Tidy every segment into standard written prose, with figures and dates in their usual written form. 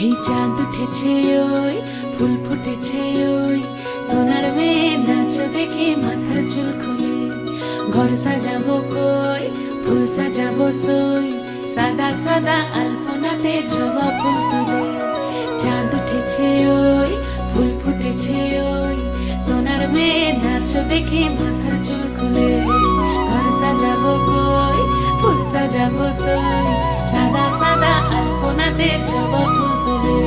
এই চাঁদ উঠেছে ওই ফুল ফুটেছে ওই সোনার মেয়ে নাচ দেখে মাথার চুল খুলে ঘর সাজাবো কই ফুল সাজাবো সই সাদা সাদা আলপনাতে জবা ফুল তুলে চাঁদ উঠেছে ওই ফুল ফুটেছে ওই সোনার মেয়ে নাচ দেখে মাথার চুল খুলে ঘর সাজাবো কই ফুল সাজাবো সই সাদা সাদা আলপনাতে জবা ফুল তুলে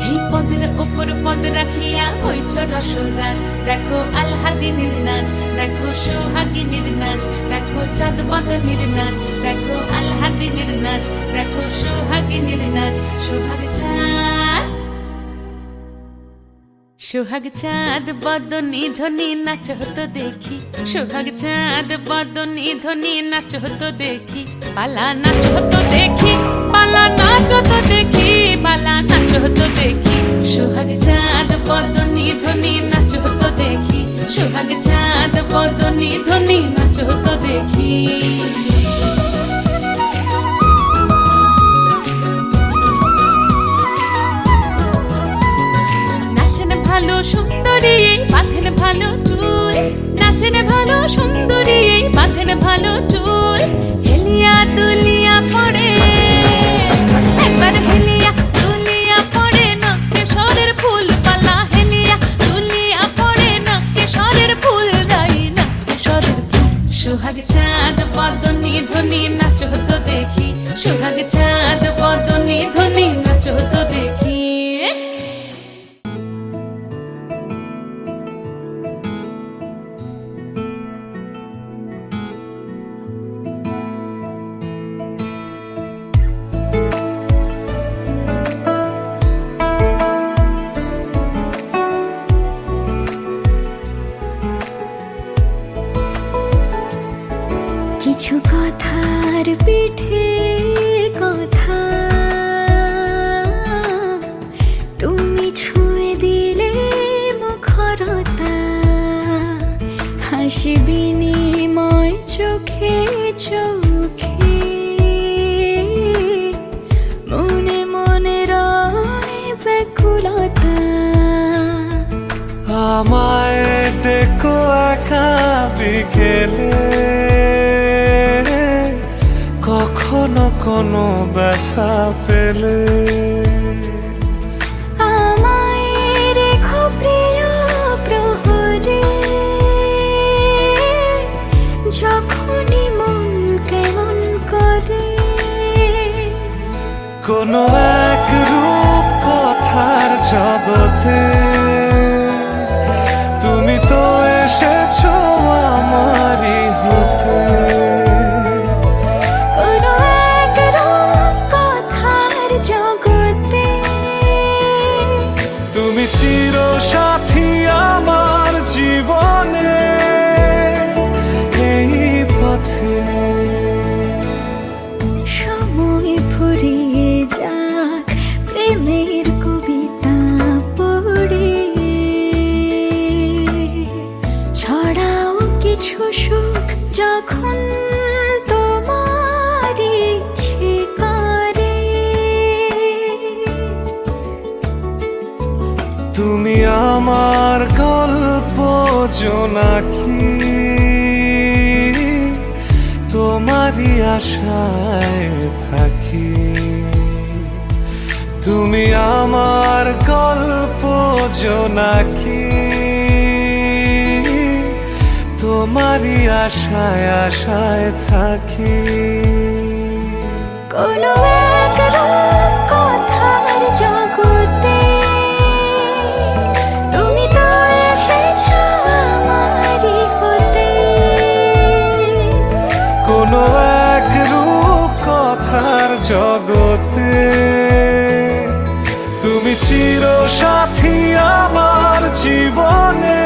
এই পদের উপর পদ রাখিয়া হইছ রসরাজ দেখো আল্লাদিনীর নাচ দেখো সোহাগিনীর নাচ দেখো চাঁদ বদনীর নাচ দেখো আল্লাদিনীর নাচ দেখো সোহাগিনীর নাচ সোহাগ চাঁদ বদনী ধ্বনি নাচ হতো দেখি সোহাগ চাঁদ বদনী ধ্বনি নাচ হতো দেখি পালা নাচ হতো দেখি পালা নাচ হতো দেখি পালা নাচ হতো দেখি সোহাগ চাঁদ বদনী ধ্বনি নাচ হতো দেখি সোহাগ চাঁদ বদনী ধ্বনি নাচ হতো দেখি ভালো সুন্দরী বাঁধেন ভালো চুল নাচেন ভালো সুন্দরী বাঁধেন ভালো চুল হেলিয়া দুলিয়া পড়ে একবার হেলিয়া দুলিয়া পড়ে নকেশ্বরের ফুল পালা হেলিয়া দুলিয়া পড়ে নকেশ্বরের ফুল দাই নকেশ্বরের ফুল সোহাগ চাঁদ বদনী ধ্বনি নাচ হতো দেখি সোহাগ চাঁদ বদনী ধ্বনি নাচ হতো দেখি কিছু কথার পিঠে কথা তুমি ছুঁয়ে দিলে মুখরতা হাসি বিনিময় চোখে চোখে মনে মনে রয় ব্যাকুলতা আমায় ডেকো একা বিকেলে কখনো কোনো ব্যথা পেলে আমায় রেখো প্রিয় প্রহরে যখনই মন কেমন করে কোনো এক রূপ কথার জগতে তুমি তো এসেছো আমারই হতে কোনো এক রূপ কথার জগতে তুমি চির সাথী আমার জীবনে এই পথে সময় ফুরিয়ে যাক প্রেমের কবিতা পড়ে ছড়াও কিছু সুখ যখন তোমার ইচ্ছে করে তুমি আমার গল্প জোনাকি তোমারই আশায় থাকি তুমি আমার গল্প জোনাকি তোমারই আশায় আশায় থাকি কোনো এক রূপ কথার জগতে তুমি তো এসেছো আমারই হতে কোনো এক রূপ কথার জগতে তুমি চির সাথী আমার জীবনে